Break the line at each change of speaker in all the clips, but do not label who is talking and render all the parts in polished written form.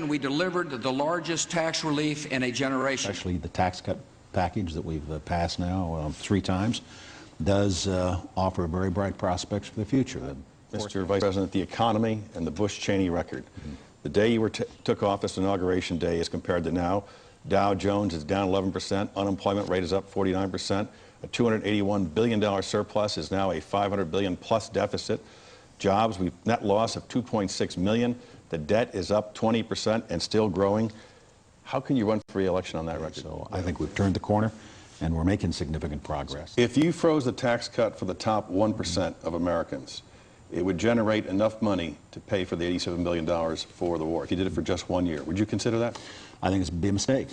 addition, we delivered the largest tax relief in a generation.
Actually, the tax cut package that we've passed now 3 times does offer very bright prospects for the future.
Mr. Vice President, the economy and the Bush-Cheney record. The day you took office, Inauguration Day, as compared to now, Dow Jones is down 11%, unemployment rate is up 49%, a $281 billion surplus is now a $500 billion plus deficit. Jobs, we've net loss of 2.6 million. The debt is up 20% and still growing. How can you run for re-election on that record?
So I think we've turned the corner, and we're making significant progress.
If you froze the tax cut for the top 1% of Americans, it would generate enough money to pay for the $87 billion for the war. If you did it for just 1 year, would you consider that?
I think it's be a mistake.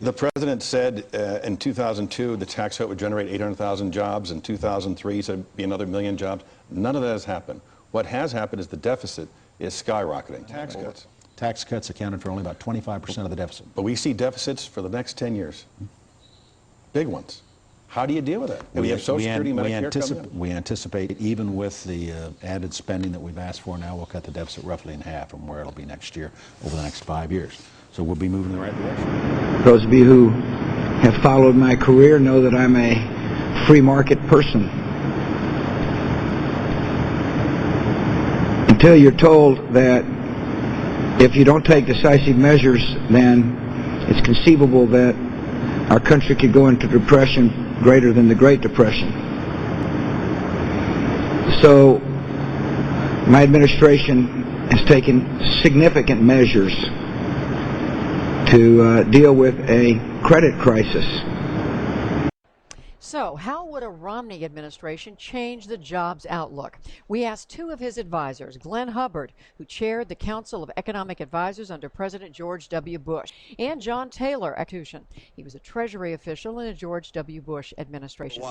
The president said in 2002 the tax cut would generate 800,000 jobs. In 2003 he said it would be another million jobs. None of that has happened. What has happened is the deficit is skyrocketing.
Tax cuts accounted for only about 25% of the deficit.
But we see deficits for the next 10 years. Big ones. How do you deal with that? We have Social Security, Medicare coming up.
We anticipate, even with the added spending that we've asked for now, we'll cut the deficit roughly in half from where it'll be next year over the next 5 years. So we'll be moving in the right direction.
Those of you who have followed my career know that I'm a free market person. Until you're told that if you don't take decisive measures, then it's conceivable that our country could go into depression greater than the Great Depression. So my administration has taken significant measures to deal with a credit crisis.
So how would a Romney administration change the jobs outlook? We asked 2 of his advisors, Glenn Hubbard, who chaired the Council of Economic Advisors under President George W. Bush, and John Taylor. He was a Treasury official in a George W. Bush administration.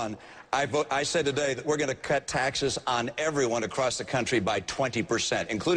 I said today that we're going to cut taxes on everyone across the country by 20%, including